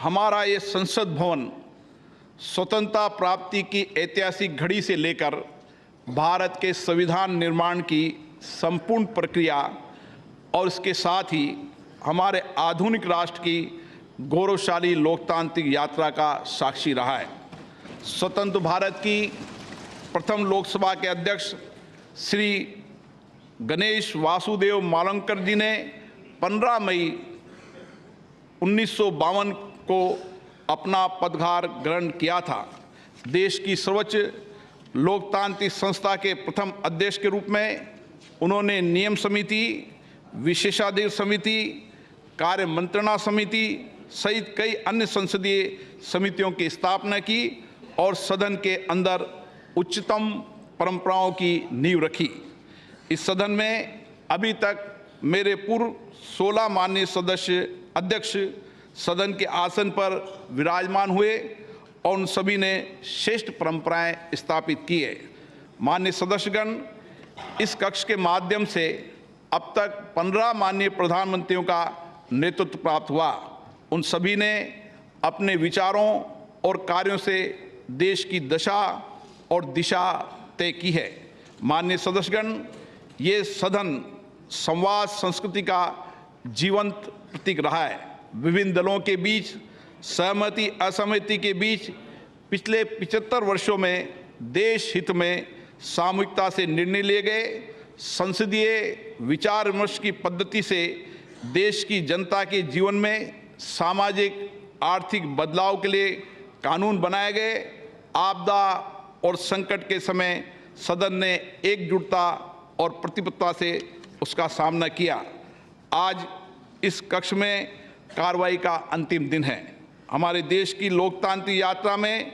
हमारा ये संसद भवन स्वतंत्रता प्राप्ति की ऐतिहासिक घड़ी से लेकर भारत के संविधान निर्माण की संपूर्ण प्रक्रिया और इसके साथ ही हमारे आधुनिक राष्ट्र की गौरवशाली लोकतांत्रिक यात्रा का साक्षी रहा है। स्वतंत्र भारत की प्रथम लोकसभा के अध्यक्ष श्री गणेश वासुदेव मावलंकर जी ने 15 मई 1952 को अपना पदभार ग्रहण किया था। देश की सर्वोच्च लोकतांत्रिक संस्था के प्रथम अध्यक्ष के रूप में उन्होंने नियम समिति, विशेषाधिकार समिति, कार्य मंत्रणा समिति सहित कई अन्य संसदीय समितियों की स्थापना की और सदन के अंदर उच्चतम परंपराओं की नींव रखी। इस सदन में अभी तक मेरे पूर्व 16 माननीय सदस्य अध्यक्ष सदन के आसन पर विराजमान हुए और उन सभी ने श्रेष्ठ परंपराएं स्थापित की है। माननीय सदस्यगण, इस कक्ष के माध्यम से अब तक 15 माननीय प्रधानमंत्रियों का नेतृत्व प्राप्त हुआ। उन सभी ने अपने विचारों और कार्यों से देश की दशा और दिशा तय की है। माननीय सदस्यगण, ये सदन संवाद संस्कृति का जीवंत प्रतीक रहा है। विभिन्न दलों के बीच सहमति असहमति के बीच पिछले 75 वर्षों में देश हित में सामूहिकता से निर्णय लिए गए। संसदीय विचार विमर्श की पद्धति से देश की जनता के जीवन में सामाजिक आर्थिक बदलाव के लिए कानून बनाए गए। आपदा और संकट के समय सदन ने एकजुटता और प्रतिबद्धता से उसका सामना किया। आज इस कक्ष में कार्रवाई का अंतिम दिन है। हमारे देश की लोकतांत्रिक यात्रा में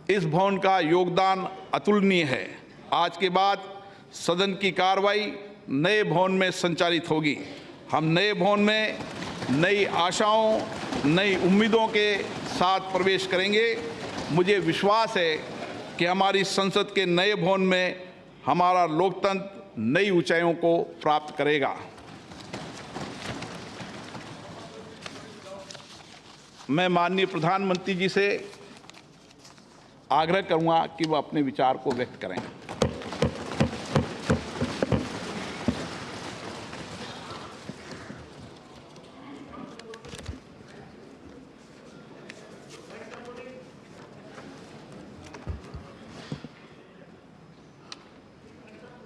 इस भवन का योगदान अतुलनीय है। आज के बाद सदन की कार्रवाई नए भवन में संचालित होगी। हम नए भवन में नई आशाओं, नई उम्मीदों के साथ प्रवेश करेंगे। मुझे विश्वास है कि हमारी संसद के नए भवन में हमारा लोकतंत्र नई ऊंचाइयों को प्राप्त करेगा। मैं माननीय प्रधानमंत्री जी से आग्रह करूंगा कि वह अपने विचार को व्यक्त करें।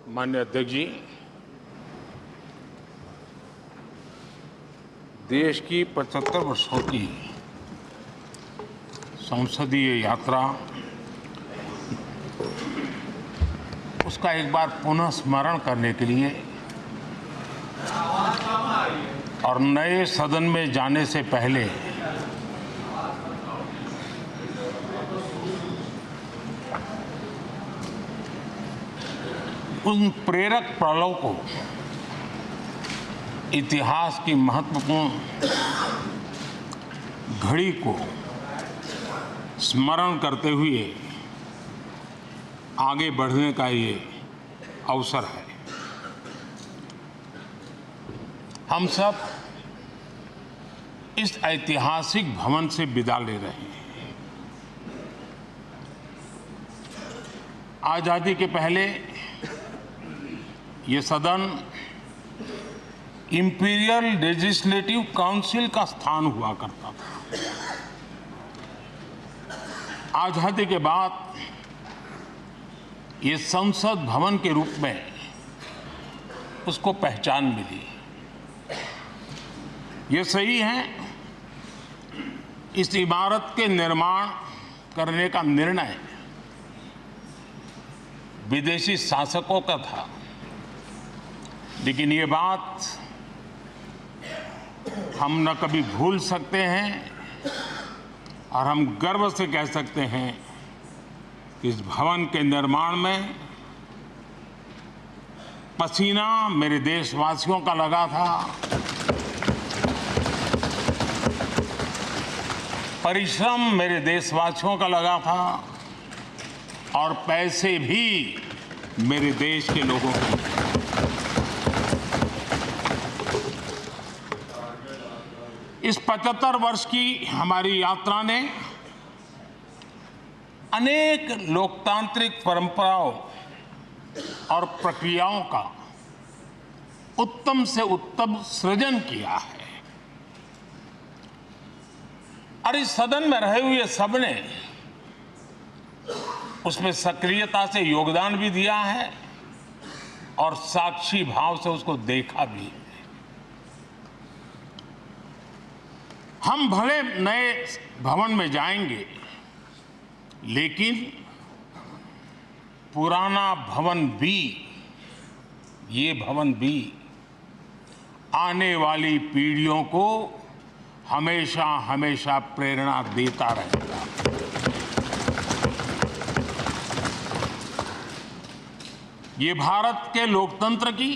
माननीय अध्यक्ष जी, देश की 75 वर्षों की संसदीय यात्रा, उसका एक बार पुनः स्मरण करने के लिए और नए सदन में जाने से पहले उन प्रेरक पलों को, इतिहास की महत्वपूर्ण घड़ी को स्मरण करते हुए आगे बढ़ने का ये अवसर है। हम सब इस ऐतिहासिक भवन से विदा ले रहे हैं। आजादी के पहले ये सदन इंपीरियल लेजिस्लेटिव काउंसिल का स्थान हुआ करता था। आजादी के बाद ये संसद भवन के रूप में उसको पहचान मिली। ये सही है, इस इमारत के निर्माण करने का निर्णय विदेशी शासकों का था, लेकिन ये बात हम न कभी भूल सकते हैं और हम गर्व से कह सकते हैं कि इस भवन के निर्माण में पसीना मेरे देशवासियों का लगा था, परिश्रम मेरे देशवासियों का लगा था और पैसे भी मेरे देश के लोगों के। इस 75 वर्ष की हमारी यात्रा ने अनेक लोकतांत्रिक परंपराओं और प्रक्रियाओं का उत्तम से उत्तम सृजन किया है और इस सदन में रहे हुए सबने उसमें सक्रियता से योगदान भी दिया है और साक्षी भाव से उसको देखा भी है। हम भले नए भवन में जाएंगे, लेकिन पुराना भवन भी, ये भवन भी आने वाली पीढ़ियों को हमेशा हमेशा प्रेरणा देता रहेगा। ये भारत के लोकतंत्र की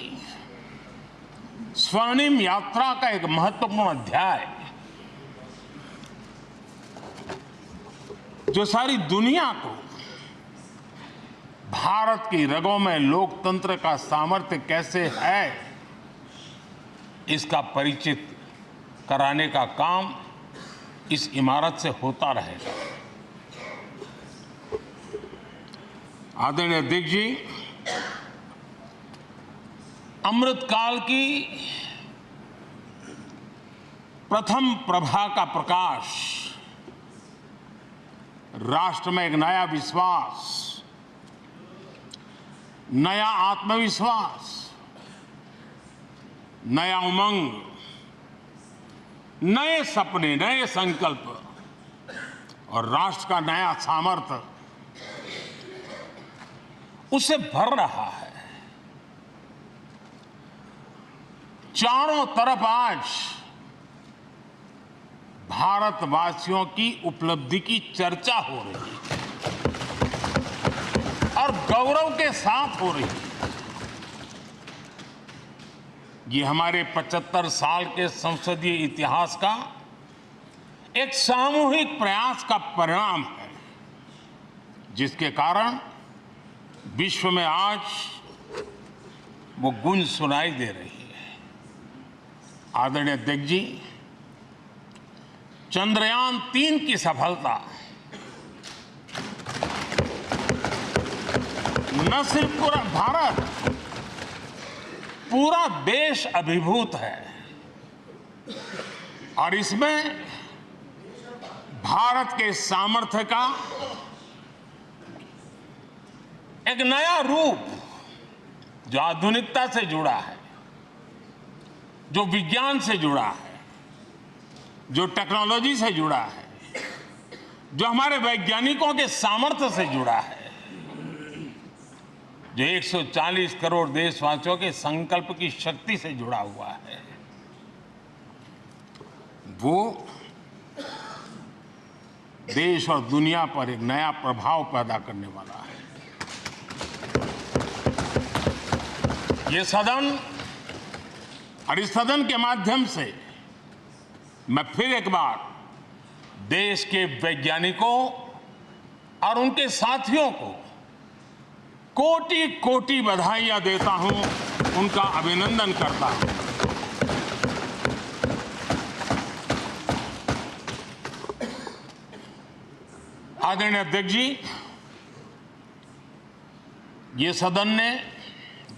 स्वर्णिम यात्रा का एक महत्वपूर्ण अध्याय, जो सारी दुनिया को भारत की रगों में लोकतंत्र का सामर्थ्य कैसे है, इसका परिचित कराने का काम इस इमारत से होता रहेगा। आदरणीय अध्यक्ष जी, अमृतकाल की प्रथम प्रभा का प्रकाश राष्ट्र में एक नया विश्वास, नया आत्मविश्वास, नया उमंग, नए सपने, नए संकल्प और राष्ट्र का नया सामर्थ्य उसे भर रहा है। चारों तरफ आज भारतवासियों की उपलब्धि की चर्चा हो रही है और गौरव के साथ हो रही है। ये हमारे 75 साल के संसदीय इतिहास का एक सामूहिक प्रयास का परिणाम है, जिसके कारण विश्व में आज वो गूंज सुनाई दे रही है। आदरणीय अध्यक्ष जी, चंद्रयान 3 की सफलता न सिर्फ पूरा भारत, पूरा देश अभिभूत है और इसमें भारत के सामर्थ्य का एक नया रूप, जो आधुनिकता से जुड़ा है, जो विज्ञान से जुड़ा है, जो टेक्नोलॉजी से जुड़ा है, जो हमारे वैज्ञानिकों के सामर्थ्य से जुड़ा है, जो 140 करोड़ देशवासियों के संकल्प की शक्ति से जुड़ा हुआ है, वो देश और दुनिया पर एक नया प्रभाव पैदा करने वाला है। ये सदन और इस सदन के माध्यम से मैं फिर एक बार देश के वैज्ञानिकों और उनके साथियों को कोटि कोटि बधाइयां देता हूं, उनका अभिनंदन करता हूं। आदरणीय अध्यक्ष जी, ये सदन ने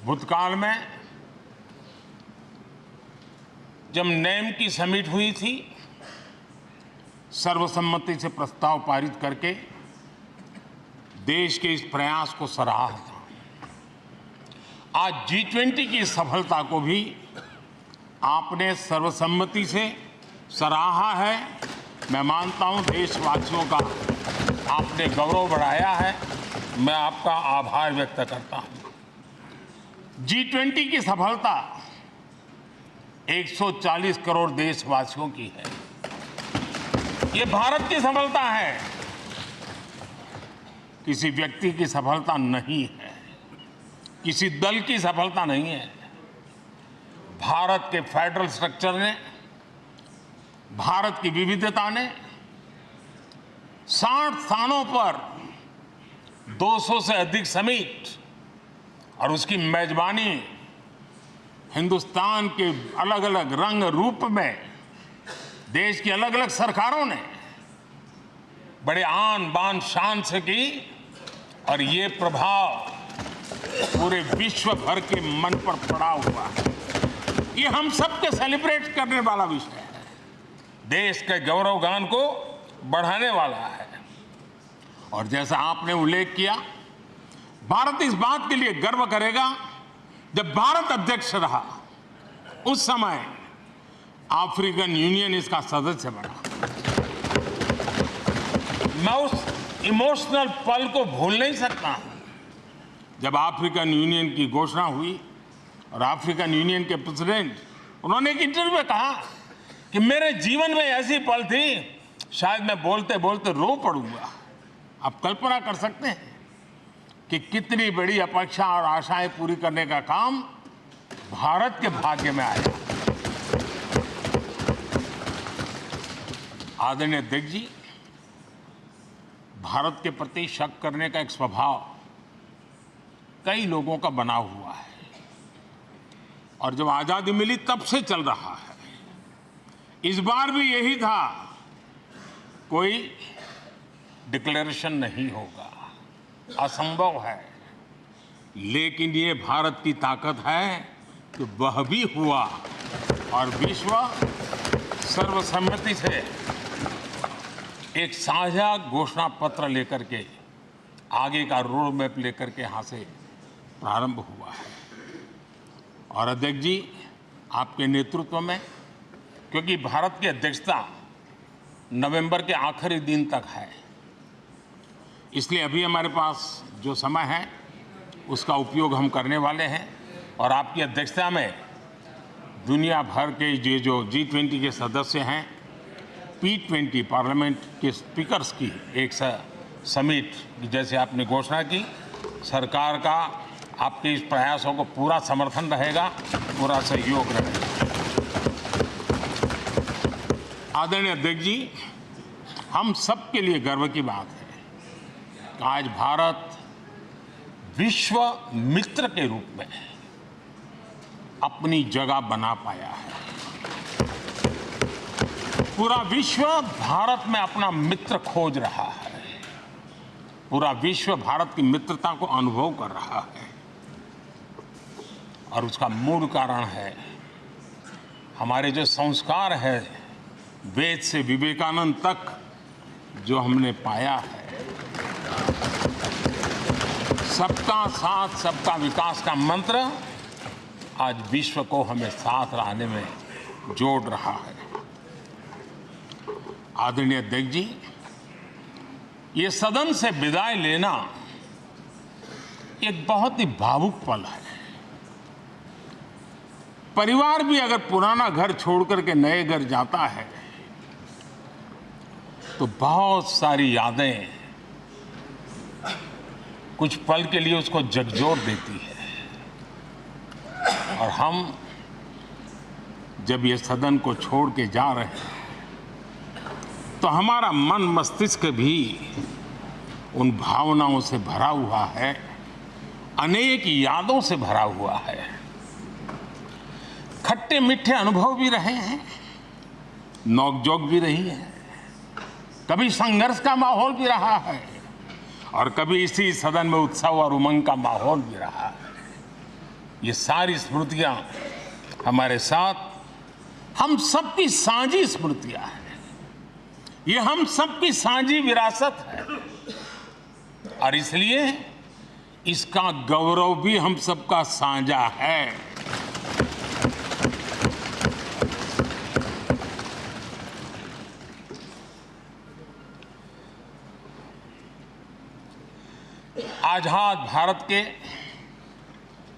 भूतकाल में जब नेम की समिट हुई थी, सर्वसम्मति से प्रस्ताव पारित करके देश के इस प्रयास को सराहा था। आज G20 की सफलता को भी आपने सर्वसम्मति से सराहा है। मैं मानता हूं देशवासियों का आपने गौरव बढ़ाया है, मैं आपका आभार व्यक्त करता हूं। G20 की सफलता 140 करोड़ देशवासियों की है। ये भारत की सफलता है, किसी व्यक्ति की सफलता नहीं है, किसी दल की सफलता नहीं है। भारत के फेडरल स्ट्रक्चर ने, भारत की विविधता ने 60 स्थानों पर 200 से अधिक समिट और उसकी मेजबानी हिंदुस्तान के अलग अलग रंग रूप में देश की अलग अलग सरकारों ने बड़े आन बान शान से की और ये प्रभाव पूरे विश्व भर के मन पर पड़ा हुआ है। ये हम सबके सेलिब्रेट करने वाला विषय है, देश के गौरवगान को बढ़ाने वाला है। और जैसा आपने उल्लेख किया, भारत इस बात के लिए गर्व करेगा, जब भारत अध्यक्ष रहा उस समय अफ्रीकन यूनियन इसका सदस्य बना। मैं उस इमोशनल पल को भूल नहीं सकता जब अफ्रीकन यूनियन की घोषणा हुई और अफ्रीकन यूनियन के प्रेसिडेंट, उन्होंने एक इंटरव्यू में कहा कि मेरे जीवन में ऐसी पल थी शायद मैं बोलते बोलते रो पड़ूंगा। आप कल्पना कर सकते हैं कि कितनी बड़ी अपेक्षा और आशाएं पूरी करने का काम भारत के भाग्य में आया। आदरणीय अध्यक्ष जी, भारत के प्रति शक करने का एक स्वभाव कई लोगों का बना हुआ है और जब आजादी मिली तब से चल रहा है। इस बार भी यही था, कोई डिक्लेरेशन नहीं होगा, असंभव है। लेकिन ये भारत की ताकत है कि वह भी हुआ और विश्व सर्वसम्मति से एक साझा घोषणा पत्र लेकर के आगे का रोड मैप लेकर के यहाँ से प्रारंभ हुआ है। और अध्यक्ष जी, आपके नेतृत्व में, क्योंकि भारत की अध्यक्षता नवंबर के आखिरी दिन तक है, इसलिए अभी हमारे पास जो समय है उसका उपयोग हम करने वाले हैं। और आपकी अध्यक्षता में दुनिया भर के ये जो G20 के सदस्य हैं, P20 पार्लियामेंट के स्पीकर्स की एक समिट, जैसे आपने घोषणा की, सरकार का आपके इस प्रयासों को पूरा समर्थन रहेगा, पूरा सहयोग रहेगा। आदरणीय अध्यक्ष जी, हम सबके लिए गर्व की बात है कि आज भारत विश्व मित्र के रूप में अपनी जगह बना पाया है। पूरा विश्व भारत में अपना मित्र खोज रहा है, पूरा विश्व भारत की मित्रता को अनुभव कर रहा है। और उसका मूल कारण है हमारे जो संस्कार है, वेद से विवेकानंद तक जो हमने पाया है। सबका साथ सबका विकास का मंत्र आज विश्व को हमें साथ लाने में जोड़ रहा है। आदरणीय अध्यक्ष जी, ये सदन से विदाई लेना एक बहुत ही भावुक पल है। परिवार भी अगर पुराना घर छोड़कर के नए घर जाता है तो बहुत सारी यादें कुछ पल के लिए उसको झकझोर देती है। और हम जब ये सदन को छोड़ के जा रहे हैं तो हमारा मन मस्तिष्क भी उन भावनाओं से भरा हुआ है, अनेक यादों से भरा हुआ है। खट्टे मीठे अनुभव भी रहे हैं, नोकझोंक भी रही है, कभी संघर्ष का माहौल भी रहा है और कभी इसी सदन में उत्सव और उमंग का माहौल भी रहा है। ये सारी स्मृतियां हमारे साथ, हम सबकी साझी स्मृतियां हैं, ये हम सबकी साझी विरासत है और इसलिए इसका गौरव भी हम सबका साझा है। आजाद भारत के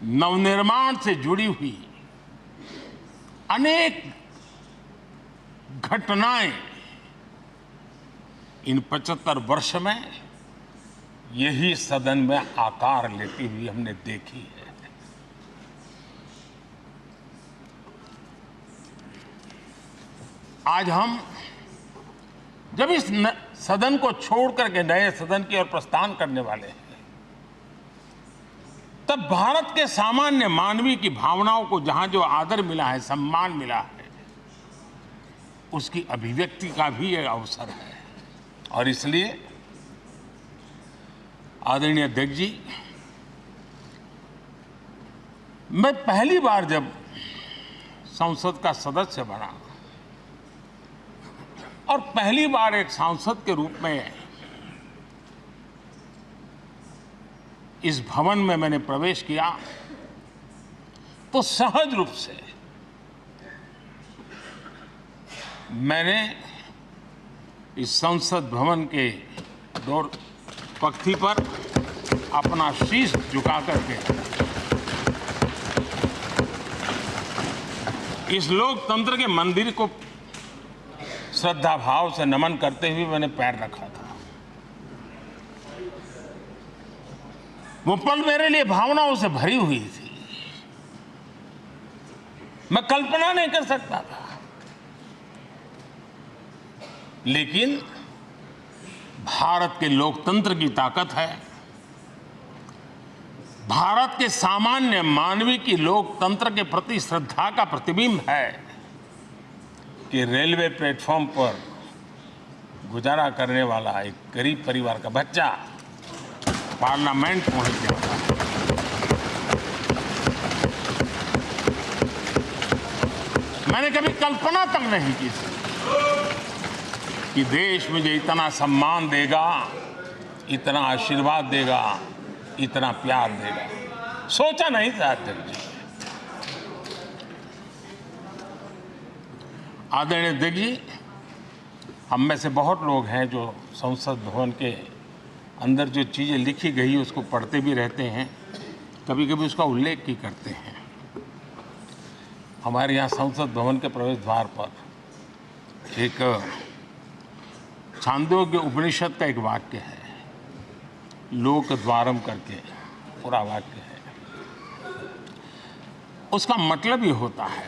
नवनिर्माण से जुड़ी हुई अनेक घटनाएं इन 75 वर्ष में यही सदन में आकार लेती हुई हमने देखी है। आज हम जब इस सदन को छोड़ करके नए सदन की ओर प्रस्थान करने वाले हैं, तब भारत के सामान्य मानवीय की भावनाओं को जहां जो आदर मिला है, सम्मान मिला है, उसकी अभिव्यक्ति का भी एक अवसर है। और इसलिए आदरणीय अध्यक्ष जी, मैं पहली बार जब संसद का सदस्य बना और पहली बार एक सांसद के रूप में इस भवन में मैंने प्रवेश किया, तो सहज रूप से मैंने इस संसद भवन के डोर पक्ति पर अपना शीश झुका करके इस लोकतंत्र के मंदिर को श्रद्धा भाव से नमन करते हुए मैंने पैर रखा था। वो पल मेरे लिए भावनाओं से भरी हुई थी। मैं कल्पना नहीं कर सकता था, लेकिन भारत के लोकतंत्र की ताकत है, भारत के सामान्य मानवीय की लोकतंत्र के प्रति श्रद्धा का प्रतिबिंब है कि रेलवे प्लेटफॉर्म पर गुजारा करने वाला एक गरीब परिवार का बच्चा पार्लियामेंट पहुंच गया। मैंने कभी कल्पना तक नहीं की थी कि देश मुझे इतना सम्मान देगा, इतना आशीर्वाद देगा, इतना प्यार देगा। सोचा नहीं था अध्यक्ष जी। आदरणीय अध्यक्ष जी, हम में से बहुत लोग हैं जो संसद भवन के अंदर जो चीज़ें लिखी गई उसको पढ़ते भी रहते हैं, कभी कभी उसका उल्लेख भी करते हैं। हमारे यहाँ संसद भवन के प्रवेश द्वार पर एक छांदोग्य उपनिषद का एक वाक्य है, लोक द्वारम करके पूरा वाक्य है। उसका मतलब ये होता है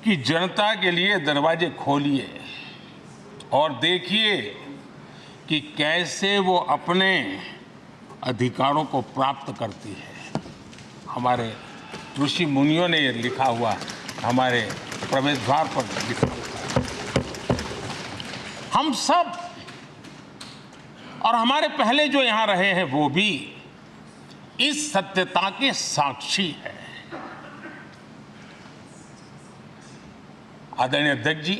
कि जनता के लिए दरवाजे खोलिए और देखिए कि कैसे वो अपने अधिकारों को प्राप्त करती है। हमारे ऋषि मुनियों ने ये लिखा हुआ है, हमारे प्रवेश द्वार पर लिखा हुआ है। हम सब और हमारे पहले जो यहाँ रहे हैं वो भी इस सत्यता के साक्षी है। आदरणीय अध्यक्ष जी,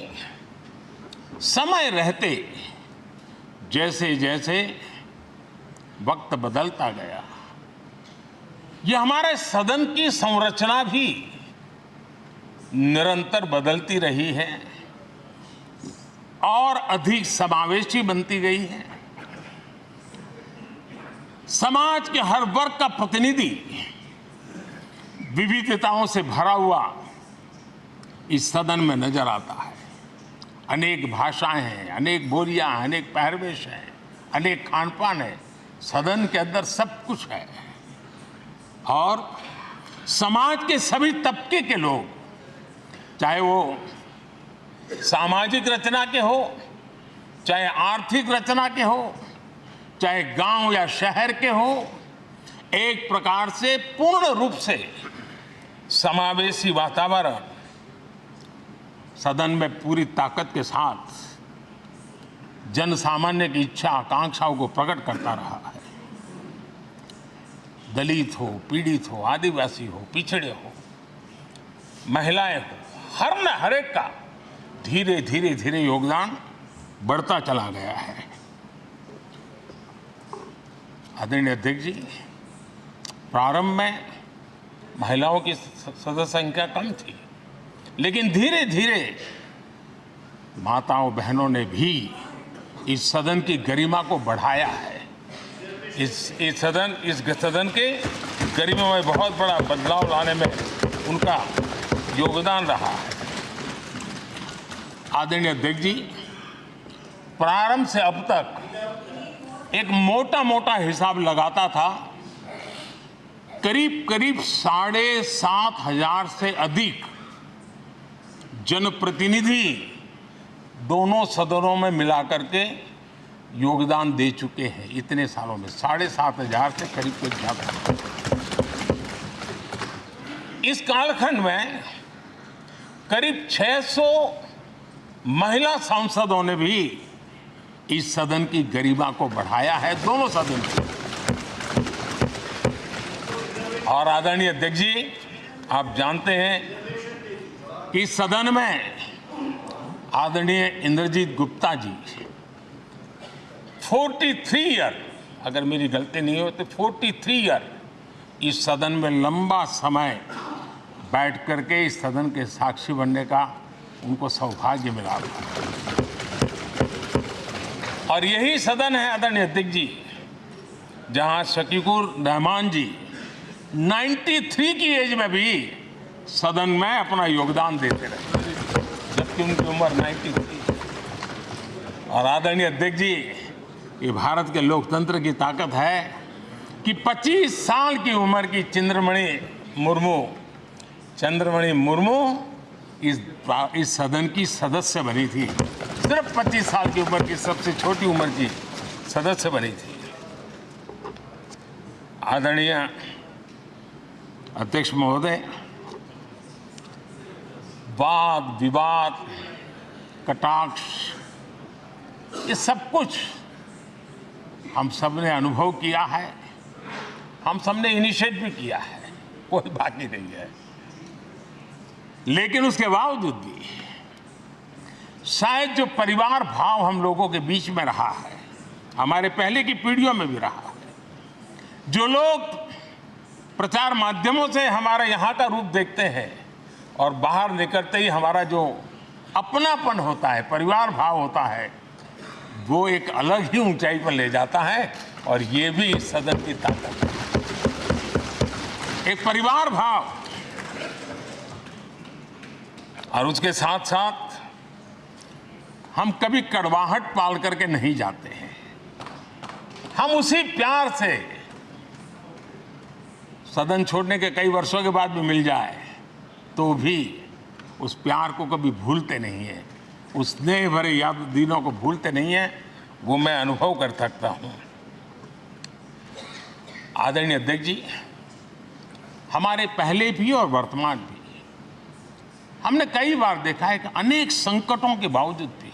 समय रहते जैसे जैसे वक्त बदलता गया, ये हमारे सदन की संरचना भी निरंतर बदलती रही है और अधिक समावेशी बनती गई है। समाज के हर वर्ग का प्रतिनिधि विविधताओं से भरा हुआ इस सदन में नजर आता है। अनेक भाषाएं हैं, अनेक बोलियां हैं, अनेक पहरवेश हैं, अनेक खान पान है। सदन के अंदर सब कुछ है और समाज के सभी तबके के लोग, चाहे वो सामाजिक रचना के हो, चाहे आर्थिक रचना के हो, चाहे गांव या शहर के हो, एक प्रकार से पूर्ण रूप से समावेशी वातावरण सदन में पूरी ताकत के साथ जन सामान्य की इच्छा आकांक्षाओं को प्रकट करता रहा है। दलित हो, पीड़ित हो, आदिवासी हो, पिछड़े हो, महिलाएं हो, हर न हर एक का धीरे धीरे धीरे योगदान बढ़ता चला गया है। आदरणीय अध्यक्ष जी, प्रारंभ में महिलाओं की सदस्य संख्या कम थी, लेकिन धीरे धीरे माताओं बहनों ने भी इस सदन की गरिमा को बढ़ाया है। इस सदन के गरिमा में बहुत बड़ा बदलाव लाने में उनका योगदान रहा है। आदरणीय अध्यक्ष जी, प्रारंभ से अब तक एक मोटा मोटा हिसाब लगाता था, करीब करीब 7,500 से अधिक जनप्रतिनिधि दोनों सदनों में मिलाकर के योगदान दे चुके हैं। इतने सालों में 7,500 से करीब कुछ ज्यादा। इस कालखंड में करीब 600 महिला सांसदों ने भी इस सदन की गरिमा को बढ़ाया है, दोनों सदन की। और आदरणीय अध्यक्ष जी, आप जानते हैं कि इस सदन में आदरणीय इंद्रजीत गुप्ता जी 43 ईयर, अगर मेरी गलती नहीं हो तो 43 ईयर इस सदन में लंबा समय बैठ करके इस सदन के साक्षी बनने का उनको सौभाग्य मिला था। और यही सदन है आदरणीय अध्यक्ष जी जहां शकीकुर रहमान जी 93 की एज में भी सदन में अपना योगदान देते रहे, जबकि उनकी उम्र 93। और आदरणीय अध्यक्ष जी, ये भारत के लोकतंत्र की ताकत है कि 25 साल की उम्र की चंद्रमणि मुर्मू इस सदन की सदस्य बनी थी। सिर्फ 25 साल की उम्र की सबसे छोटी उम्र की सदस्य बनी थी। आदरणीय अध्यक्ष महोदय, वाद विवाद कटाक्ष ये सब कुछ हम सब ने अनुभव किया है, हम सब ने इनिशिएट भी किया है, कोई बाकी नहीं है। लेकिन उसके बावजूद भी शायद जो परिवार भाव हम लोगों के बीच में रहा है, हमारे पहले की पीढ़ियों में भी रहा है, जो लोग प्रचार माध्यमों से हमारे यहाँ का रूप देखते हैं और बाहर निकलते ही हमारा जो अपनापन होता है, परिवार भाव होता है, वो एक अलग ही ऊंचाई पर ले जाता है। और ये भी इस सदन की ताकत है, एक परिवार भाव। और उसके साथ साथ हम कभी कड़वाहट पाल करके नहीं जाते हैं, हम उसी प्यार से सदन छोड़ने के कई वर्षों के बाद भी मिल जाए तो भी उस प्यार को कभी भूलते नहीं है, उस स्नेह भरे याद दिनों को भूलते नहीं है। वो मैं अनुभव कर सकता हूं। आदरणीय अध्यक्ष जी, हमारे पहले भी और वर्तमान भी हमने कई बार देखा है कि अनेक संकटों के बावजूद भी,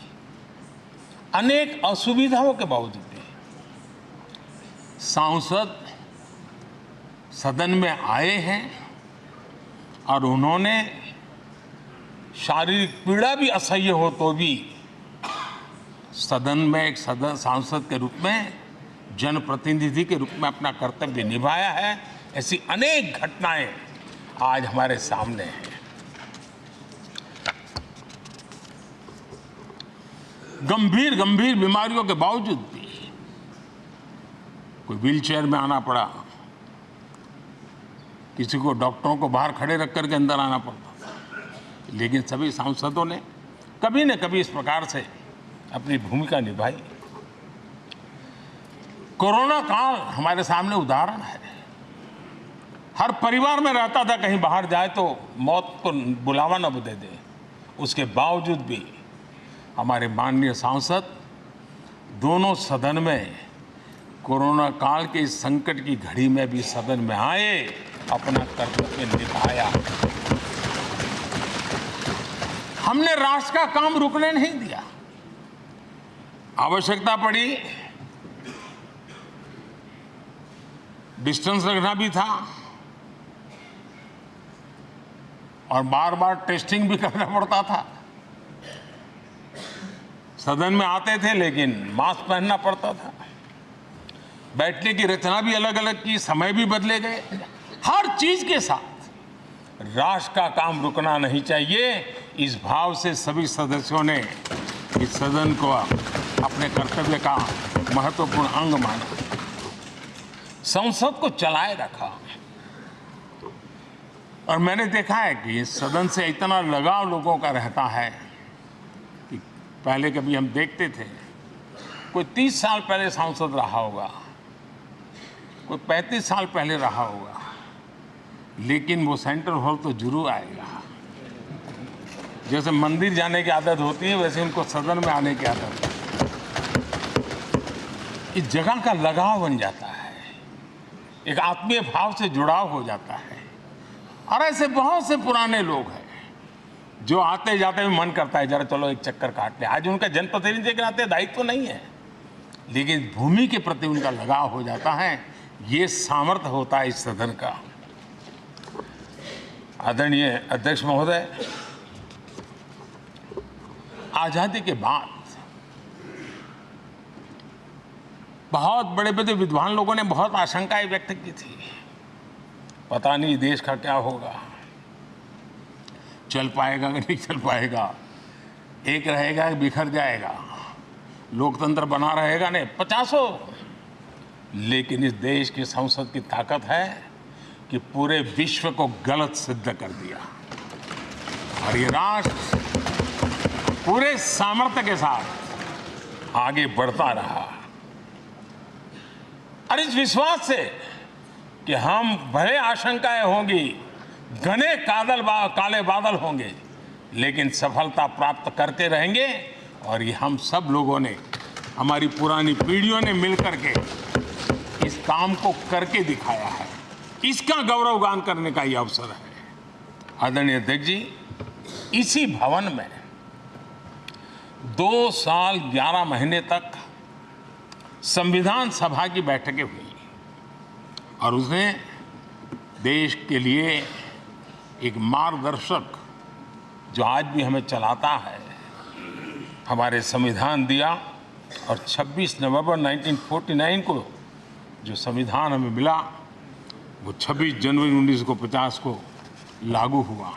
अनेक असुविधाओं के बावजूद भी सांसद सदन में आए हैं और उन्होंने शारीरिक पीड़ा भी असह्य हो तो भी सदन में एक सांसद के रूप में, जनप्रतिनिधि के रूप में अपना कर्तव्य निभाया है। ऐसी अनेक घटनाएं आज हमारे सामने हैं। गंभीर बीमारियों के बावजूद भी कोई व्हीलचेयर में आना पड़ा, किसी को डॉक्टरों को बाहर खड़े रख करके अंदर आना पड़ता था, लेकिन सभी सांसदों ने कभी न कभी इस प्रकार से अपनी भूमिका निभाई। कोरोना काल हमारे सामने उदाहरण है। हर परिवार में रहता था कहीं बाहर जाए तो मौत को बुलावा न दे दे, उसके बावजूद भी हमारे माननीय सांसद दोनों सदन में कोरोना काल के इस संकट की घड़ी में भी सदन में आए, अपना कर्तव्य निभाया। हमने राष्ट्र का काम रुकने नहीं दिया। आवश्यकता पड़ी, डिस्टेंस रखना भी था और बार बार टेस्टिंग भी करना पड़ता था। सदन में आते थे लेकिन मास्क पहनना पड़ता था। बैठने की रचना भी अलग अलग की, समय भी बदले गए। हर चीज के साथ राष्ट्र का काम रुकना नहीं चाहिए, इस भाव से सभी सदस्यों ने इस सदन को अपने कर्तव्य का महत्वपूर्ण अंग माना, संसद को चलाए रखा। और मैंने देखा है कि इस सदन से इतना लगाव लोगों का रहता है कि पहले कभी हम देखते थे कोई 30 साल पहले सांसद रहा होगा, कोई 35 साल पहले रहा होगा, लेकिन वो सेंट्रल हॉल तो जरूर आएगा। जैसे मंदिर जाने की आदत होती है वैसे उनको सदन में आने की आदत है। इस जगह का लगाव बन जाता है, एक आत्मीय भाव से जुड़ाव हो जाता है। और ऐसे बहुत से पुराने लोग हैं जो आते जाते भी मन करता है जरा चलो एक चक्कर काट ले। आज उनका जनप्रतिनिधि के नाते दायित्व नहीं है, लेकिन भूमि के प्रति उनका लगाव हो जाता है। ये सामर्थ्य होता है इस सदन का। आदरणीय अध्यक्ष महोदय, आजादी के बाद बहुत बड़े बड़े विद्वान लोगों ने बहुत आशंकाएं व्यक्त की थी। पता नहीं देश का क्या होगा, चल पाएगा कि नहीं चल पाएगा, एक रहेगा कि बिखर जाएगा, लोकतंत्र बना रहेगा नहीं, 50। लेकिन इस देश की संसद की ताकत है कि पूरे विश्व को गलत सिद्ध कर दिया और ये राष्ट्र पूरे सामर्थ्य के साथ आगे बढ़ता रहा। और इस विश्वास से कि हम भले आशंकाएं होंगी, घने काले बादल होंगे, लेकिन सफलता प्राप्त करते रहेंगे। और ये हम सब लोगों ने, हमारी पुरानी पीढ़ियों ने मिलकर के इस काम को करके दिखाया है। इसका गौरवगान करने का ये अवसर है। आदरणीय अध्यक्ष जी, इसी भवन में 2 साल 11 महीने तक संविधान सभा की बैठकें हुई और उसने देश के लिए एक मार्गदर्शक जो आज भी हमें चलाता है, हमारे संविधान दिया। और 26 नवंबर 1949 को जो संविधान हमें मिला, वो 26 जनवरी 1950 को लागू हुआ।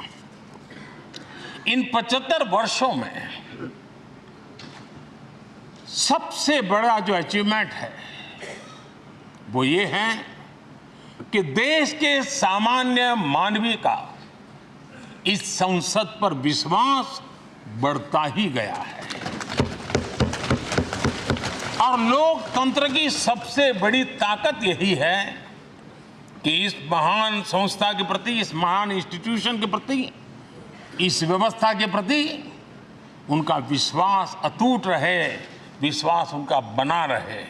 इन 75 वर्षों में सबसे बड़ा जो अचीवमेंट है वो ये है कि देश के सामान्य मानवी का इस संसद पर विश्वास बढ़ता ही गया है। और लोकतंत्र की सबसे बड़ी ताकत यही है कि इस महान संस्था के प्रति, इस महान इंस्टीट्यूशन के प्रति, इस व्यवस्था के प्रति उनका विश्वास अटूट रहे, विश्वास उनका बना रहे।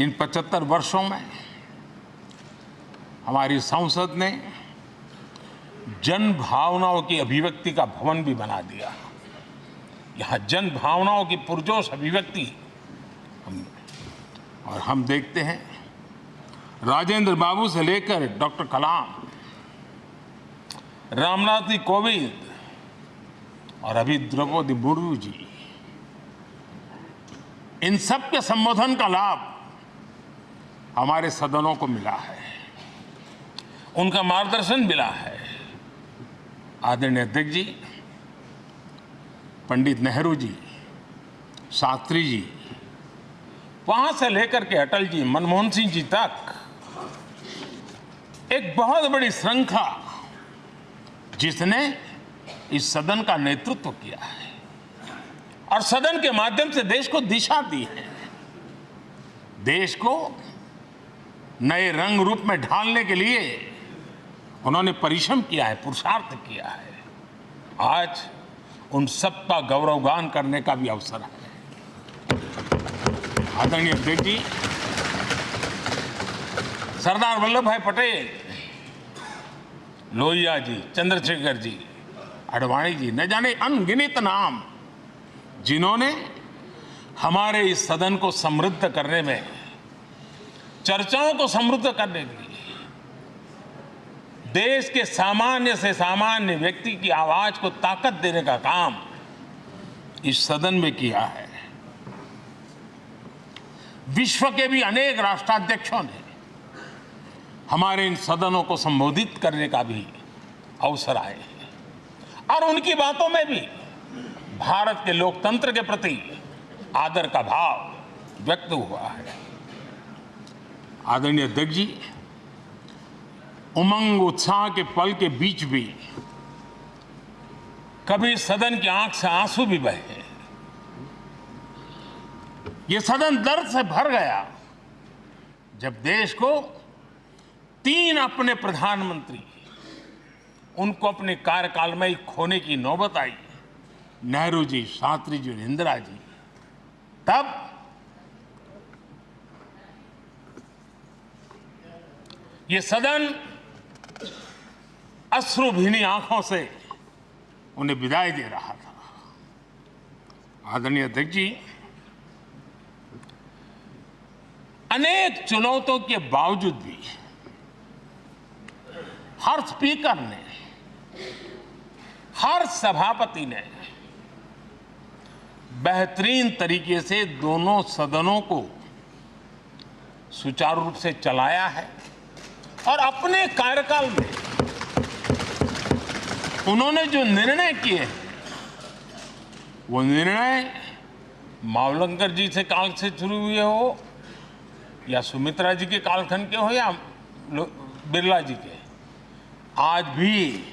इन 75 वर्षों में हमारी संसद ने जन भावनाओं की अभिव्यक्ति का भवन भी बना दिया। यहाँ जन भावनाओं की पुरजोश अभिव्यक्ति और हम देखते हैं राजेंद्र बाबू से लेकर डॉक्टर कलाम, रामनाथ जी कोविंद और अभी द्रौपदी मुर्मू जी, इन सब के संबोधन का लाभ हमारे सदनों को मिला है, उनका मार्गदर्शन मिला है। आदरणीय अध्यक्ष जी, पंडित नेहरू जी, शास्त्री जी, वहां से लेकर के अटल जी, मनमोहन सिंह जी तक एक बहुत बड़ी श्रृंखला जिसने इस सदन का नेतृत्व किया है और सदन के माध्यम से देश को दिशा दी है, देश को नए रंग रूप में ढालने के लिए उन्होंने परिश्रम किया है, पुरुषार्थ किया है। आज उन सब का गौरवगान करने का भी अवसर है। आदरणीय अध्यक्ष जी, सरदार वल्लभ भाई पटेल, लोहिया जी, चंद्रशेखर जी, आडवाणी जी, न जाने अनगिनत नाम, जिन्होंने हमारे इस सदन को समृद्ध करने में, चर्चाओं को समृद्ध करने के लिए, देश के सामान्य से सामान्य व्यक्ति की आवाज को ताकत देने का काम इस सदन में किया है। विश्व के भी अनेक राष्ट्राध्यक्षों ने हमारे इन सदनों को संबोधित करने का भी अवसर आए हैं और उनकी बातों में भी भारत के लोकतंत्र के प्रति आदर का भाव व्यक्त हुआ है। आदरणीय अध्यक्ष जी, उमंग उत्साह के पल के बीच भी कभी सदन की आंख से आंसू भी बहे। ये सदन दर्द से भर गया जब देश को 3 अपने प्रधानमंत्री उनको अपने कार्यकाल में ही खोने की नौबत आई, नेहरू जी, शास्त्री जी और इंदिरा जी। तब ये सदन अश्रुभीनी आंखों से उन्हें विदाई दे रहा था। आदरणीय अध्यक्ष जी, अनेक चुनौतियों के बावजूद भी हर स्पीकर ने, हर सभापति ने बेहतरीन तरीके से दोनों सदनों को सुचारू रूप से चलाया है और अपने कार्यकाल में उन्होंने जो निर्णय किए हैं वो निर्णय मावलंकर जी से काल से शुरू हुए हो या सुमित्रा जी के कालखंड के हो या बिरला जी के, आज भी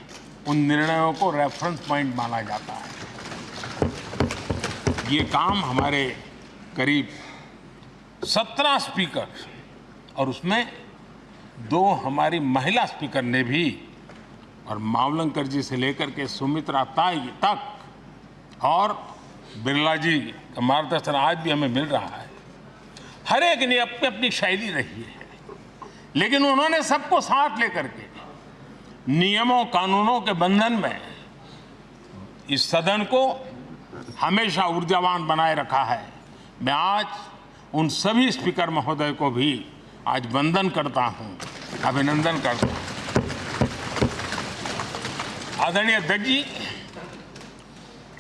उन निर्णयों को रेफरेंस पॉइंट माना जाता है। ये काम हमारे करीब 17 स्पीकर और उसमें 2 हमारी महिला स्पीकर ने भी, और मावलंकर जी से लेकर के सुमित्रा ताई तक और बिरला जी का मार्गदर्शन आज भी हमें मिल रहा है। हर एक ने अपनी अपनी शैली रही है, लेकिन उन्होंने सबको साथ लेकर के नियमों कानूनों के बंधन में इस सदन को हमेशा ऊर्जावान बनाए रखा है। मैं आज उन सभी स्पीकर महोदय को भी आज वंदन करता हूं, अभिनंदन करता हूं। आदरणीय अध्यक्ष जी,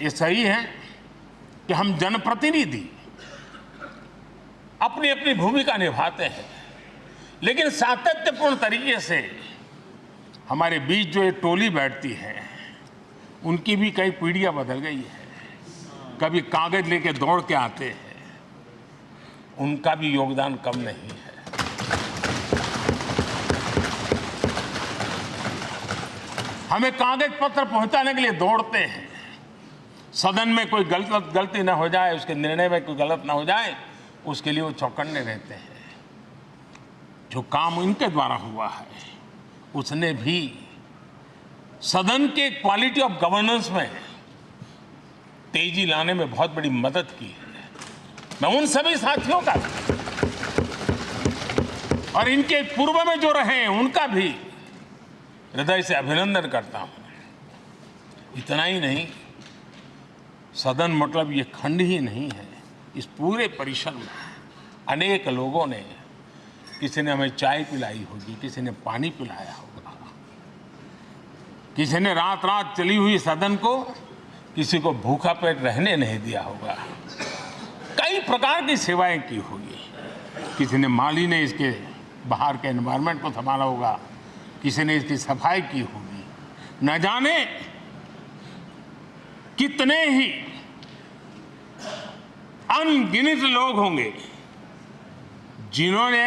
ये सही है कि हम जनप्रतिनिधि अपनी अपनी भूमिका निभाते हैं, लेकिन सातत्यपूर्ण तरीके से हमारे बीच जो ये टोली बैठती है उनकी भी कई पीढ़ियां बदल गई है। कभी कागज लेके दौड़ के आते हैं, उनका भी योगदान कम नहीं है। हमें कागज पत्र पहुंचाने के लिए दौड़ते हैं, सदन में कोई गलती ना हो जाए, उसके निर्णय में कोई गलत ना हो जाए, उसके लिए वो चौकन्ने रहते हैं। जो काम इनके द्वारा हुआ है उसने भी सदन के क्वालिटी ऑफ गवर्नेंस में तेजी लाने में बहुत बड़ी मदद की है। मैं उन सभी साथियों का और इनके पूर्व में जो रहे हैं उनका भी हृदय से अभिनंदन करता हूं। इतना ही नहीं, सदन मतलब ये खंड ही नहीं है, इस पूरे परिसर में अनेक लोगों ने, किसी ने हमें चाय पिलाई होगी, किसी ने पानी पिलाया होगा, किसी ने रात रात चली हुई सदन को किसी को भूखा पेट रहने नहीं दिया होगा, कई प्रकार की सेवाएं की होगी। किसी ने माली ने इसके बाहर के एनवायरनमेंट को संभाला होगा, किसी ने इसकी सफाई की होगी। न जाने कितने ही अनगिनत लोग होंगे जिन्होंने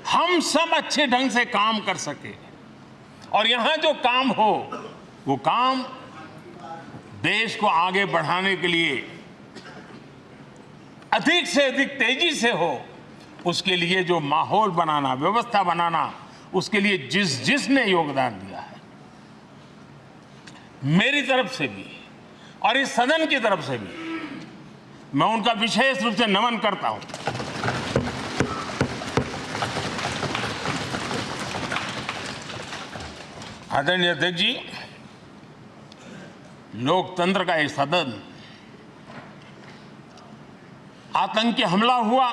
हम सब अच्छे ढंग से काम कर सके, और यहां जो काम हो वो काम देश को आगे बढ़ाने के लिए अधिक से अधिक तेजी से हो, उसके लिए जो माहौल बनाना, व्यवस्था बनाना, उसके लिए जिसने योगदान दिया है, मेरी तरफ से भी और इस सदन की तरफ से भी मैं उनका विशेष रूप से नमन करता हूं। आदरणीय अध्यक्ष जी, लोकतंत्र का एक सदन, आतंकी हमला हुआ,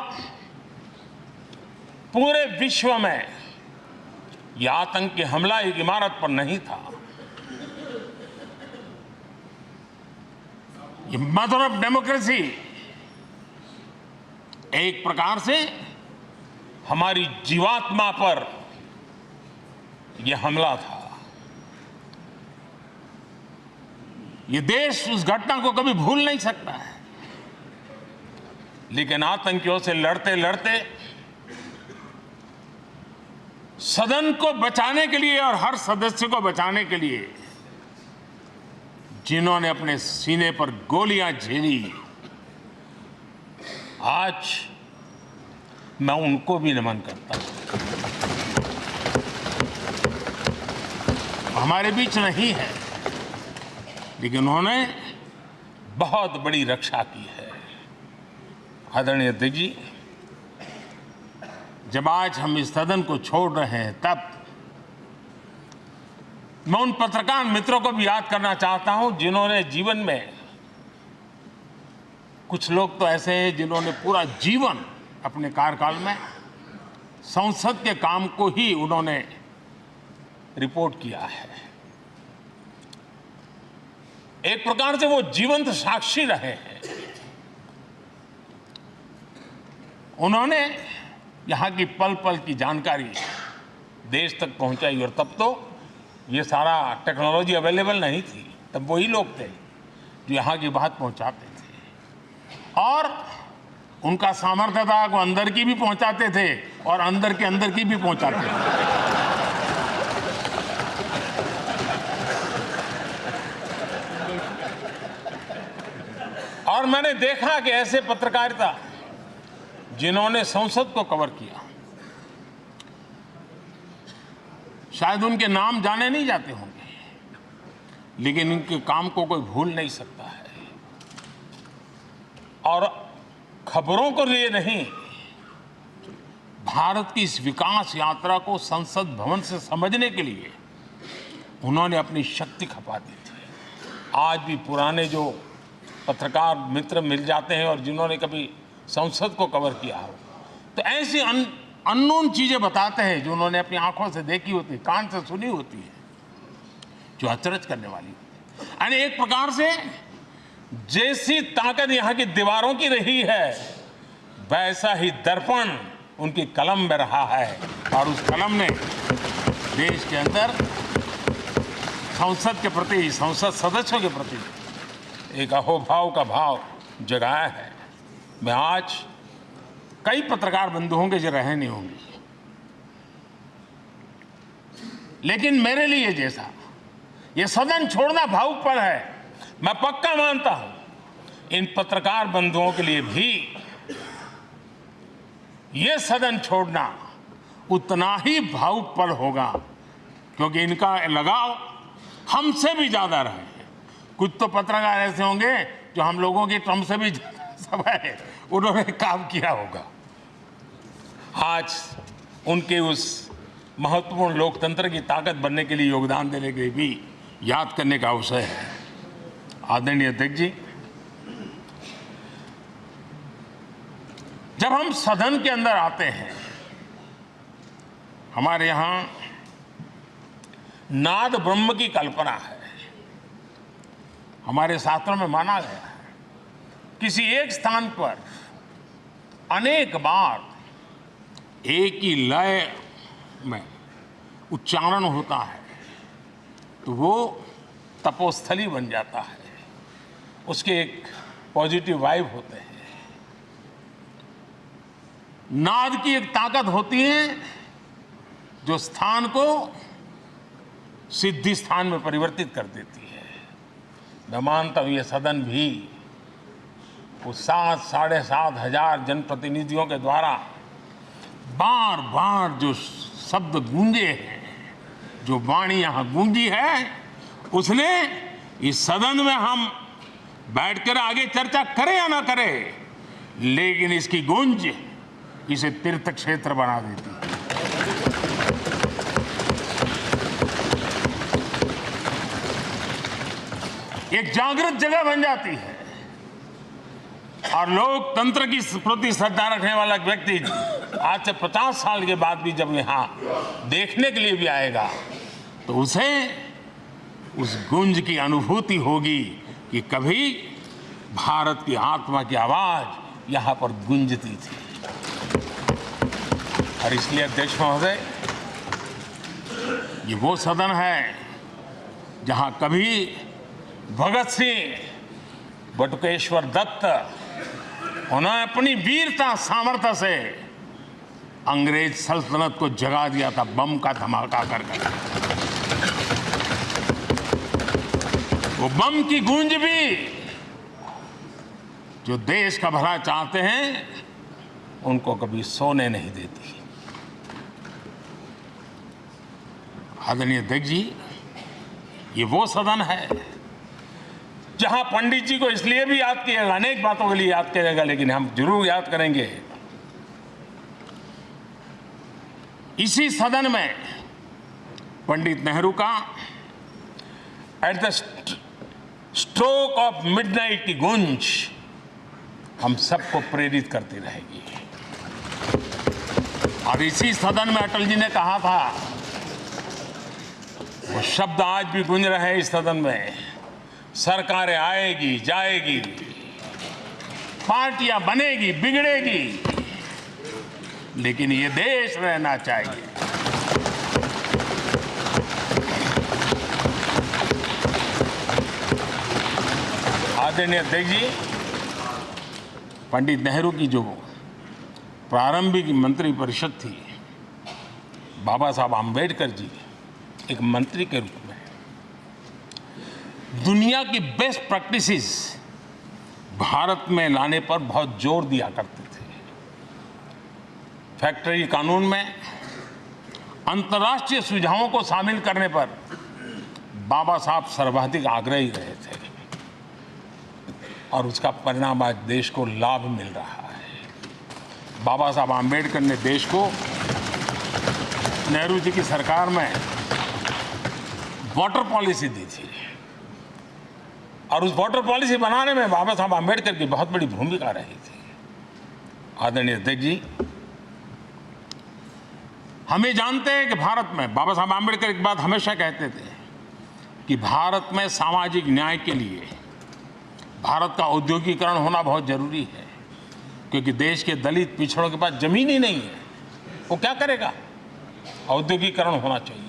पूरे विश्व में यह आतंकी हमला एक इमारत पर नहीं था, ये मदर ऑफ डेमोक्रेसी एक प्रकार से हमारी जीवात्मा पर यह हमला था। ये देश उस घटना को कभी भूल नहीं सकता है, लेकिन आतंकियों से लड़ते लड़ते सदन को बचाने के लिए और हर सदस्य को बचाने के लिए जिन्होंने अपने सीने पर गोलियां झेली, आज मैं उनको भी नमन करता हूं। हमारे बीच नहीं है, लेकिन उन्होंने बहुत बड़ी रक्षा की है। आदरणीय अध्यक्ष जी, जब आज हम इस सदन को छोड़ रहे हैं, तब मैं उन पत्रकार मित्रों को भी याद करना चाहता हूं जिन्होंने जीवन में, कुछ लोग तो ऐसे हैं जिन्होंने पूरा जीवन अपने कार्यकाल में संसद के काम को ही उन्होंने रिपोर्ट किया है। एक प्रकार से वो जीवंत साक्षी रहे हैं। उन्होंने यहाँ की पल पल की जानकारी देश तक पहुंचाई, और तब तो ये सारा टेक्नोलॉजी अवेलेबल नहीं थी। तब वही लोग थे जो यहाँ की बात पहुंचाते थे, और उनका सामर्थ्य था वो अंदर की भी पहुंचाते थे और अंदर के अंदर की भी पहुंचाते थे। और मैंने देखा कि ऐसे पत्रकारिता जिन्होंने संसद को कवर किया, शायद उनके नाम जाने नहीं जाते होंगे, लेकिन उनके काम को कोई भूल नहीं सकता है। और खबरों को लिए नहीं, भारत की इस विकास यात्रा को संसद भवन से समझने के लिए उन्होंने अपनी शक्ति खपा दी थी। आज भी पुराने जो पत्रकार मित्र मिल जाते हैं और जिन्होंने कभी संसद को कवर किया हो, तो ऐसी अननोन चीजें बताते हैं जो उन्होंने अपनी आंखों से देखी होती, कान से सुनी होती है, जो अचरज करने वाली होती है। यानी एक प्रकार से जैसी ताकत यहाँ की दीवारों की रही है, वैसा ही दर्पण उनकी कलम में रहा है, और उस कलम ने देश के अंदर संसद के प्रति, संसद सदस्यों के प्रति एक अहोभाव का भाव जगाया है। मैं आज कई पत्रकार बंधु होंगे जो रहे नहीं होंगे, लेकिन मेरे लिए जैसा ये सदन छोड़ना भावुक पल है, मैं पक्का मानता हूं इन पत्रकार बंधुओं के लिए भी ये सदन छोड़ना उतना ही भावुक पल होगा, क्योंकि इनका लगाव हमसे भी ज्यादा रहे हैं। कुछ तो पत्रकार ऐसे होंगे जो हम लोगों की टर्म से भी सब है, उन्होंने काम किया होगा। आज उनके उस महत्वपूर्ण लोकतंत्र की ताकत बनने के लिए, योगदान देने के लिए भी याद करने का अवसर है। आदरणीय अध्यक्ष जी, जब हम सदन के अंदर आते हैं, हमारे यहां नाद ब्रह्म की कल्पना है। हमारे शास्त्रों में माना गया है किसी एक स्थान पर अनेक बार एक ही लय में उच्चारण होता है तो वो तपोस्थली बन जाता है, उसके एक पॉजिटिव वाइब होते हैं। नाद की एक ताकत होती है जो स्थान को सिद्धि स्थान में परिवर्तित कर देती है। मैं मानता हूं ये सदन भी उस 7-7.5 हजार जनप्रतिनिधियों के द्वारा बार बार जो शब्द गूंजे हैं, जो वाणी यहां गूंजी है, उसने इस सदन में हम बैठकर आगे चर्चा करें या ना करें, लेकिन इसकी गूंज इसे तीर्थ क्षेत्र बना देती है। एक जागृत जगह बन जाती है, और लोकतंत्र की प्रति श्रद्धा रखने वाला व्यक्ति आज से 50 साल के बाद भी जब यहां देखने के लिए भी आएगा तो उसे उस गूंज की अनुभूति होगी कि कभी भारत की आत्मा की आवाज यहां पर गूंजती थी। और इसलिए अध्यक्ष महोदय, ये वो सदन है जहां कभी भगत सिंह, बटुकेश्वर दत्त, उन्होंने अपनी वीरता सामर्थ्य से अंग्रेज सल्तनत को जगा दिया था बम का धमाका करके। वो बम की गूंज भी जो देश का भला चाहते हैं उनको कभी सोने नहीं देती। आदरणीय अध्यक्ष जी, ये वो सदन है जहां पंडित जी को इसलिए भी याद किएगा, अनेक बातों के लिए याद किएगा, लेकिन हम जरूर याद करेंगे इसी सदन में पंडित नेहरू का at the stroke of midnight की गूंज हम सबको प्रेरित करती रहेगी। और इसी सदन में अटल जी ने कहा था, वो शब्द आज भी गूंज रहे हैं इस सदन में, सरकारें आएगी जाएगी, पार्टियां बनेगी बिगड़ेगी, लेकिन ये देश रहना चाहिए। आदरणीय अध्यक्ष जी, पंडित नेहरू की जो प्रारंभिक मंत्री परिषद थी, बाबा साहब आम्बेडकर जी एक मंत्री के रूप में दुनिया की बेस्ट प्रैक्टिसेस भारत में लाने पर बहुत जोर दिया करते थे। फैक्ट्री कानून में अंतर्राष्ट्रीय सुझावों को शामिल करने पर बाबा साहब सर्वाधिक आग्रही रहे थे और उसका परिणाम आज देश को लाभ मिल रहा है। बाबा साहब आम्बेडकर ने देश को नेहरू जी की सरकार में वाटर पॉलिसी दी थी और उस वाटर पॉलिसी बनाने में बाबा साहब आम्बेडकर की बहुत बड़ी भूमिका रही थी। आदरणीय अध्यक्ष जी, हम ये जानते हैं कि भारत में बाबा साहब आम्बेडकर एक बात हमेशा कहते थे कि भारत में सामाजिक न्याय के लिए भारत का औद्योगिकरण होना बहुत जरूरी है, क्योंकि देश के दलित पिछड़ों के पास जमीन ही नहीं है, वो क्या करेगा? औद्योगिकरण होना चाहिए।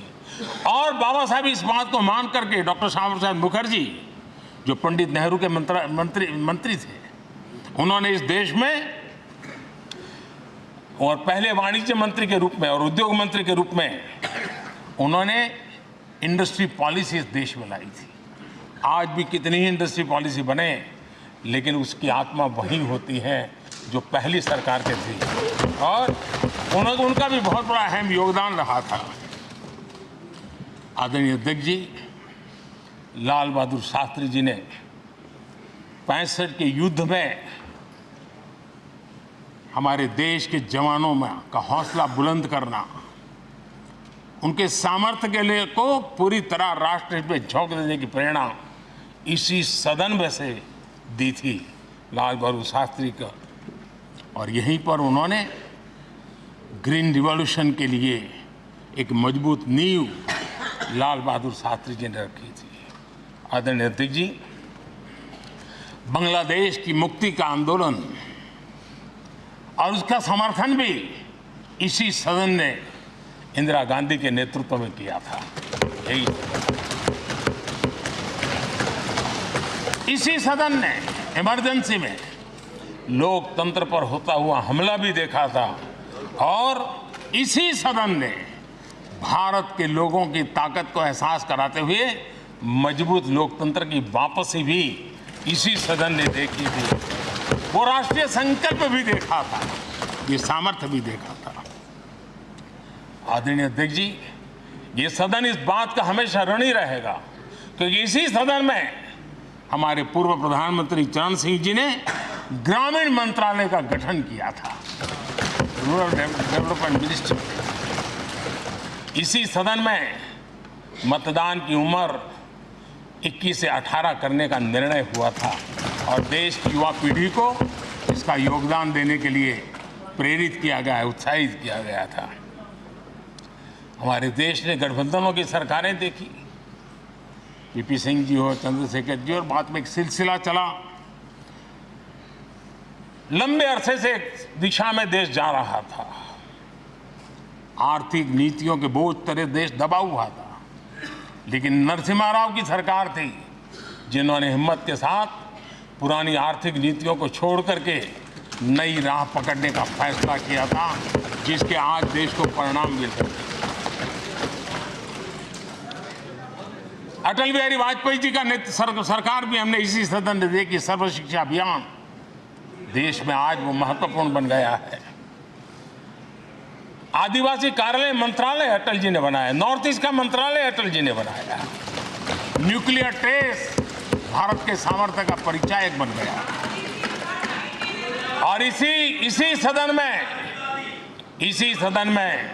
और बाबा साहब इस बात को मान करके डॉक्टर श्यामा प्रसाद मुखर्जी, जो पंडित नेहरू के मंत्री थे, उन्होंने इस देश में और पहले वाणिज्य मंत्री के रूप में और उद्योग मंत्री के रूप में उन्होंने इंडस्ट्री पॉलिसी इस देश में लाई थी। आज भी कितनी ही इंडस्ट्री पॉलिसी बने, लेकिन उसकी आत्मा वही होती है जो पहली सरकार के थी और उनका भी बहुत बड़ा अहम योगदान रहा था। आदरणीय अध्यक्ष जी, लाल बहादुर शास्त्री जी ने 65 के युद्ध में हमारे देश के जवानों में का हौसला बुलंद करना, उनके सामर्थ्य के लिए को पूरी तरह राष्ट्र हित में झोंक देने की प्रेरणा इसी सदन में से दी थी लाल बहादुर शास्त्री का। और यहीं पर उन्होंने ग्रीन रिवॉल्यूशन के लिए एक मजबूत नींव लाल बहादुर शास्त्री जी ने रखी थी। आदरणीय अध्यक्ष जी, बांग्लादेश की मुक्ति का आंदोलन और उसका समर्थन भी इसी सदन ने इंदिरा गांधी के नेतृत्व में किया था। यही इसी सदन ने इमरजेंसी में लोकतंत्र पर होता हुआ हमला भी देखा था और इसी सदन ने भारत के लोगों की ताकत को एहसास कराते हुए मजबूत लोकतंत्र की वापसी भी इसी सदन ने देखी थी। वो राष्ट्रीय संकल्प भी देखा था, ये सामर्थ्य भी देखा था। आदरणीय अध्यक्ष जी, ये सदन इस बात का हमेशा ऋणी रहेगा, क्योंकि इसी सदन में हमारे पूर्व प्रधानमंत्री चरण सिंह जी ने ग्रामीण मंत्रालय का गठन किया था, रूरल डेवलपमेंट मिनिस्ट्री। इसी सदन में मतदान की उम्र 21 से 18 करने का निर्णय हुआ था और देश की युवा पीढ़ी को इसका योगदान देने के लिए प्रेरित किया गया, उत्साहित किया गया था। हमारे देश ने गठबंधनों की सरकारें देखी, पीपी सिंह जी हो, चंद्रशेखर जी, और बाद में एक सिलसिला चला। लंबे अरसे से एक दिशा में देश जा रहा था, आर्थिक नीतियों के बोझ तले देश दबा हुआ था, लेकिन नरसिम्हा राव की सरकार थी जिन्होंने हिम्मत के साथ पुरानी आर्थिक नीतियों को छोड़ करके नई राह पकड़ने का फैसला किया था, जिसके आज देश को परिणाम मिल रहे हैं। अटल बिहारी वाजपेयी जी का सरकार भी हमने इसी सदन ने देखी। सर्व शिक्षा अभियान देश में आज वो महत्वपूर्ण बन गया है। आदिवासी कार्यालय मंत्रालय अटल जी ने बनाया, नॉर्थ ईस्ट का मंत्रालय अटल जी ने बनाया। न्यूक्लियर ट्रेस भारत के सामर्थ्य का परिचायक बन गया। और इसी सदन में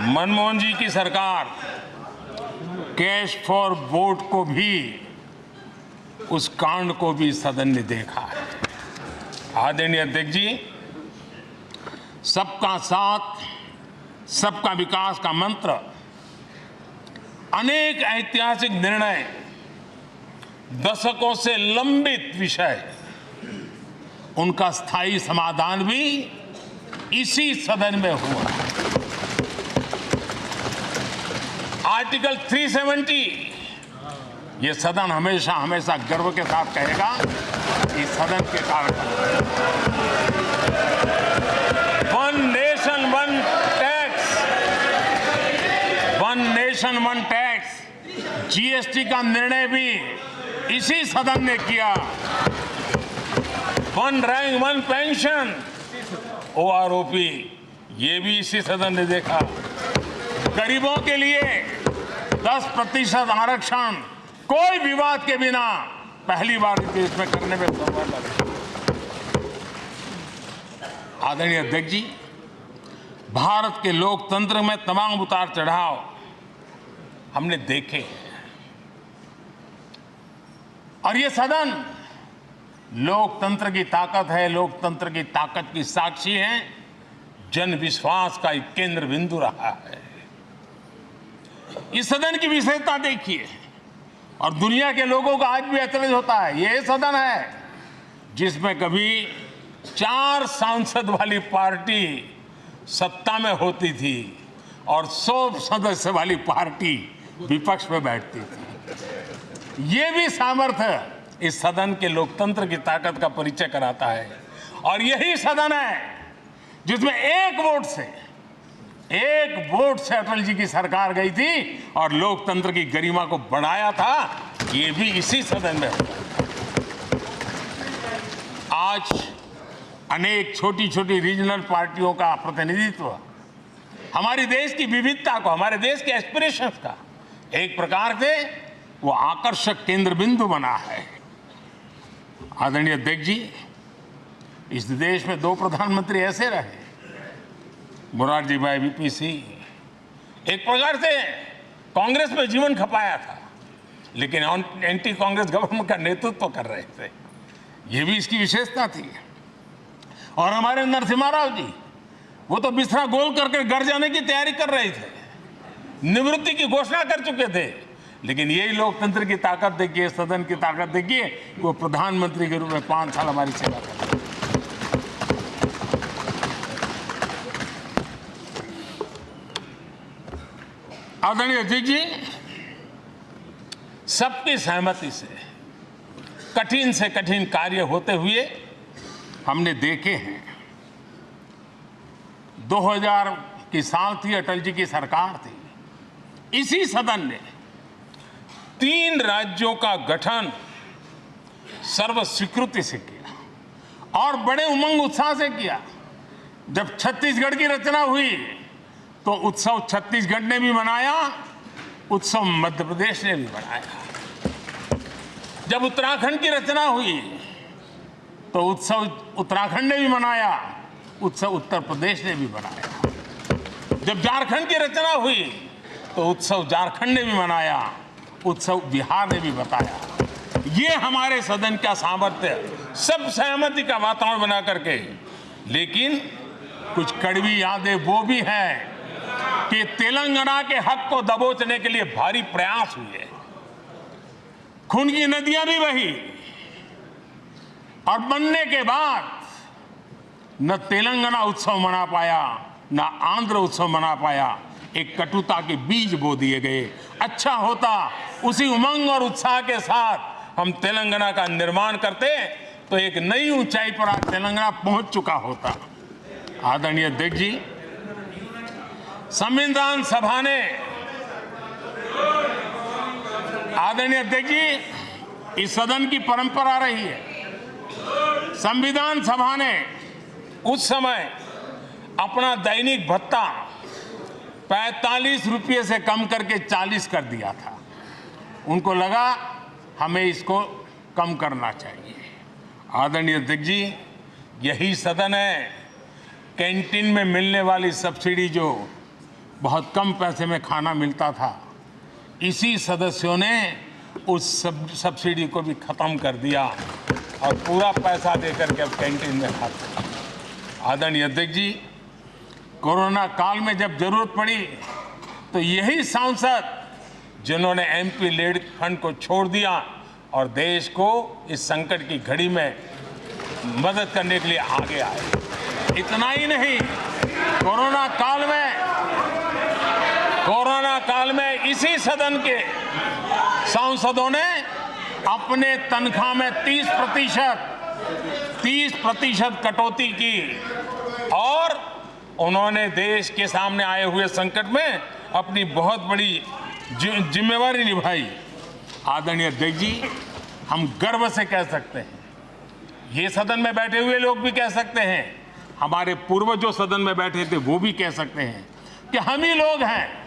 मनमोहन जी की सरकार कैश फॉर वोट को भी, उस कांड को भी सदन ने देखा है। आदरणीय अध्यक्ष जी, सबका साथ सबका विकास का मंत्र, अनेक ऐतिहासिक निर्णय, दशकों से लंबित विषय, उनका स्थायी समाधान भी इसी सदन में हुआ। आर्टिकल 370, ये सदन हमेशा हमेशा गर्व के साथ कहेगा, इस सदन के कारण one nation one tax, one nation one tax, GST का निर्णय भी इसी सदन ने किया। One rank one pension, OROP, ये भी इसी सदन ने देखा। गरीबों के लिए 10% आरक्षण कोई विवाद के बिना पहली बार देश में करने में सफल रहे। आदरणीय अध्यक्ष जी, भारत के लोकतंत्र में तमाम उतार चढ़ाव हमने देखे हैं, और ये सदन लोकतंत्र की ताकत है, लोकतंत्र की ताकत की साक्षी है, जन विश्वास का एक केंद्र बिंदु रहा है। इस सदन की विशेषता देखिए, और दुनिया के लोगों का आज भी अचरज होता है। यह सदन है जिसमें कभी 4 सांसद वाली पार्टी सत्ता में होती थी और 100 सदस्य वाली पार्टी विपक्ष में बैठती थी। ये भी सामर्थ्य इस सदन के लोकतंत्र की ताकत का परिचय कराता है। और यही सदन है जिसमें एक वोट से अटल जी की सरकार गई थी और लोकतंत्र की गरिमा को बढ़ाया था। ये भी इसी सदन में हुआ। आज अनेक छोटी छोटी रीजनल पार्टियों का प्रतिनिधित्व हमारे देश की विविधता को, हमारे देश के एस्पिरेशंस का एक प्रकार से वो आकर्षक केंद्र बिंदु बना है। आदरणीय अध्यक्ष जी, इस देश में 2 प्रधानमंत्री ऐसे रहे, मोरारजी भाई वीपी सिंह, एक प्रकार से कांग्रेस में जीवन खपाया था, लेकिन एंटी कांग्रेस गवर्नमेंट का नेतृत्व कर रहे थे। ये भी इसकी विशेषता थी। और हमारे नरसिम्हा राव जी, वो तो बिस्तरा गोल करके घर जाने की तैयारी कर रहे थे, निवृत्ति की घोषणा कर चुके थे, लेकिन यही लोकतंत्र की ताकत देखिए, सदन की ताकत देखिए, वो प्रधानमंत्री के रूप में 5 साल हमारी सेवा कर रहे। आदरणीय अध्यक्ष जी, सबकी सहमति से कठिन कार्य होते हुए हमने देखे हैं। 2000 की साल थी, अटल जी की सरकार थी। इसी सदन ने 3 राज्यों का गठन सर्व स्वीकृति से किया और बड़े उमंग उत्साह से किया। जब छत्तीसगढ़ की रचना हुई तो उत्सव छत्तीसगढ़ ने भी मनाया, उत्सव मध्य प्रदेश ने भी मनाया। जब उत्तराखंड की रचना हुई तो उत्सव उत्तराखंड ने भी मनाया, उत्सव उत्तर प्रदेश ने भी मनाया। जब झारखंड की रचना हुई तो उत्सव झारखंड ने भी मनाया, उत्सव बिहार ने भी बताया। ये हमारे सदन का सामर्थ्य, सब सहमति का वातावरण बना करके। लेकिन कुछ कड़वी यादें वो भी हैं कि तेलंगाना के हक को दबोचने के लिए भारी प्रयास हुए, खून की नदियां भी बही, और बनने के बाद न तेलंगाना उत्सव मना पाया, न आंध्र उत्सव मना पाया। एक कटुता के बीज बो दिए गए। अच्छा होता उसी उमंग और उत्साह के साथ हम तेलंगाना का निर्माण करते तो एक नई ऊंचाई पर आज तेलंगाना पहुंच चुका होता। आदरणीय अध्यक्ष जी, संविधान सभा ने, आदरणीय अध्यक्ष जी, इस सदन की परंपरा रही है। संविधान सभा ने उस समय अपना दैनिक भत्ता 45 रुपये से कम करके 40 कर दिया था। उनको लगा हमें इसको कम करना चाहिए। आदरणीय अध्यक्ष जी, यही सदन है कैंटीन में मिलने वाली सब्सिडी, जो बहुत कम पैसे में खाना मिलता था, इसी सदस्यों ने उस सब्सिडी को भी खत्म कर दिया और पूरा पैसा देकर के अब कैंटीन में खाते हैं। आदरणीय अध्यक्ष जी, कोरोना काल में जब जरूरत पड़ी तो यही सांसद जिन्होंने एमपी लेड फंड को छोड़ दिया और देश को इस संकट की घड़ी में मदद करने के लिए आगे आए। इतना ही नहीं, कोरोना काल में इसी सदन के सांसदों ने अपने तनख्वाह में 30% कटौती की और उन्होंने देश के सामने आए हुए संकट में अपनी बहुत बड़ी जिम्मेवारी निभाई। आदरणीय अध्यक्ष जी, हम गर्व से कह सकते हैं, ये सदन में बैठे हुए लोग भी कह सकते हैं, हमारे पूर्वज जो सदन में बैठे थे वो भी कह सकते हैं कि हम ही लोग हैं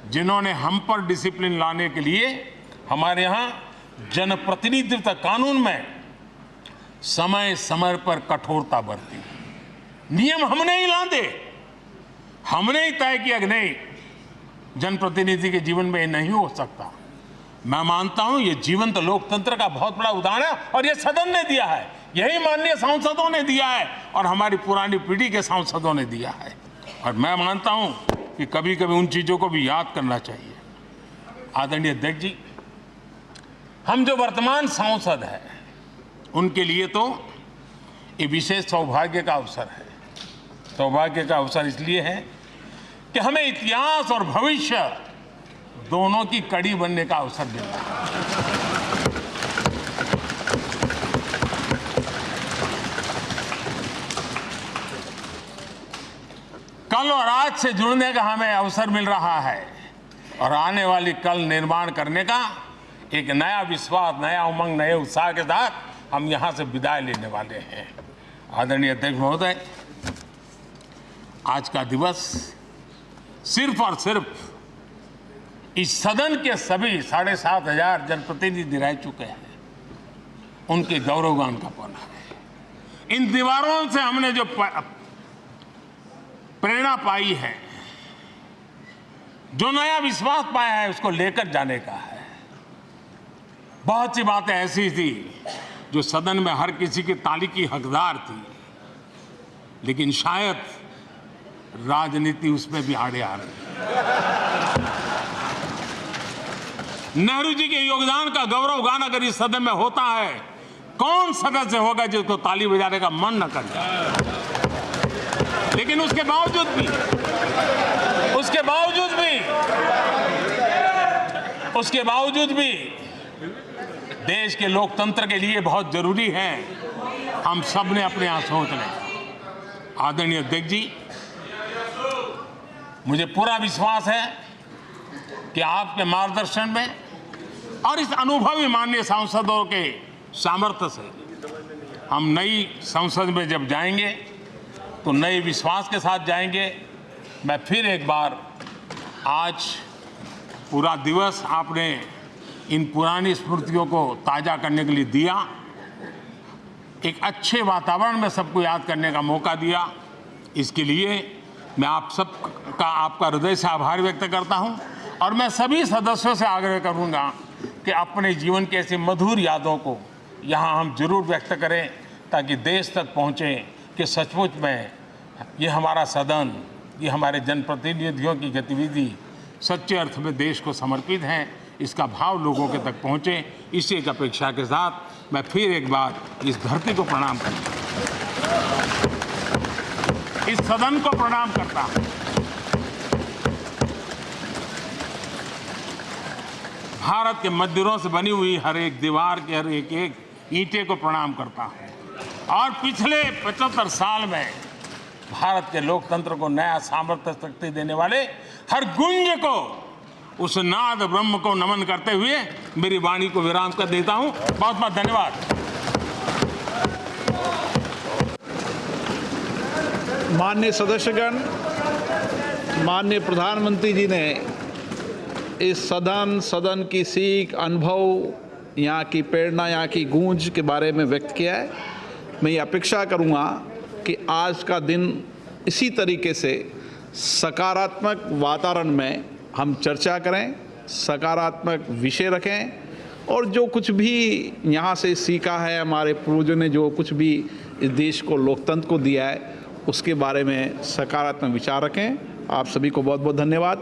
जिन्होंने हम पर डिसिप्लिन लाने के लिए हमारे यहाँ जनप्रतिनिधित्व कानून में समय समय पर कठोरता बरती। नियम हमने ही लादे, हमने ही तय किया कि नहीं, जनप्रतिनिधि के जीवन में ये नहीं हो सकता। मैं मानता हूं ये जीवंत लोकतंत्र का बहुत बड़ा उदाहरण है और ये सदन ने दिया है, यही माननीय सांसदों ने दिया है और हमारी पुरानी पीढ़ी के सांसदों ने दिया है। और मैं मानता हूं कि कभी कभी उन चीजों को भी याद करना चाहिए। आदरणीय अध्यक्ष जी, हम जो वर्तमान सांसद हैं उनके लिए तो ये विशेष सौभाग्य का अवसर है। सौभाग्य का अवसर इसलिए है कि हमें इतिहास और भविष्य दोनों की कड़ी बनने का अवसर मिल रहा है। कल और आज से जुड़ने का हमें अवसर मिल रहा है और आने वाली कल निर्माण करने का एक नया विश्वास, नया उमंग, नए उत्साह के साथ हम यहां से विदाई लेने वाले हैं। आदरणीय अध्यक्ष महोदय, आज का दिवस सिर्फ और सिर्फ इस सदन के सभी 7,500 जनप्रतिनिधि रह चुके हैं उनके गौरवगान का पल है। इन दीवारों से हमने जो प्रेरणा पाई है, जो नया विश्वास पाया है, उसको लेकर जाने का है। बहुत सी बातें ऐसी थी जो सदन में हर किसी की ताली की हकदार थी, लेकिन शायद राजनीति उसमें भी आड़े आ रही है। नेहरू जी के योगदान का गौरवगान अगर इस सदन में होता है, कौन सदस्य होगा जिसको ताली बजाने का मन न कर जाए। लेकिन उसके बावजूद भी देश के लोकतंत्र के लिए बहुत जरूरी है हम सब ने अपने यहां सोच लें। आदरणीय अध्यक्ष जी, मुझे पूरा विश्वास है कि आपके मार्गदर्शन में और इस अनुभवी माननीय सांसदों के सामर्थ्य से हम नई संसद में जब जाएंगे तो नए विश्वास के साथ जाएंगे। मैं फिर एक बार, आज पूरा दिवस आपने इन पुरानी स्मृतियों को ताज़ा करने के लिए दिया, एक अच्छे वातावरण में सबको याद करने का मौका दिया। इसके लिए मैं आप सबका, आपका हृदय से आभार व्यक्त करता हूं और मैं सभी सदस्यों से आग्रह करूंगा कि अपने जीवन की ऐसी मधुर यादों को यहां हम जरूर व्यक्त करें ताकि देश तक पहुंचे कि सचमुच में ये हमारा सदन, ये हमारे जनप्रतिनिधियों की गतिविधि सच्चे अर्थ में देश को समर्पित है, इसका भाव लोगों के तक पहुंचे। इसी एक अपेक्षा के साथ मैं फिर एक बार इस धरती को प्रणाम करता हूं, इस सदन को प्रणाम करता हूं। भारत के मंदिरों से बनी हुई हर एक दीवार के हर एक ईंटे को प्रणाम करता हूं और पिछले 75 साल में भारत के लोकतंत्र को नया सामर्थ्य शक्ति देने वाले हर गुंज को, उस नाद ब्रह्म को नमन करते हुए मेरी वाणी को विराम कर देता हूं। बहुत बहुत धन्यवाद। माननीय सदस्यगण, माननीय प्रधानमंत्री जी ने इस सदन की सीख, अनुभव, यहाँ की प्रेरणा, यहाँ की गूंज के बारे में व्यक्त किया है। मैं ये अपेक्षा करूँगा कि आज का दिन इसी तरीके से सकारात्मक वातावरण में हम चर्चा करें सकारात्मक विषय रखें और जो कुछ भी यहाँ से सीखा है, हमारे पूर्वजों ने जो कुछ भी इस देश को, लोकतंत्र को दिया है, उसके बारे में सकारात्मक विचार रखें। आप सभी को बहुत बहुत धन्यवाद।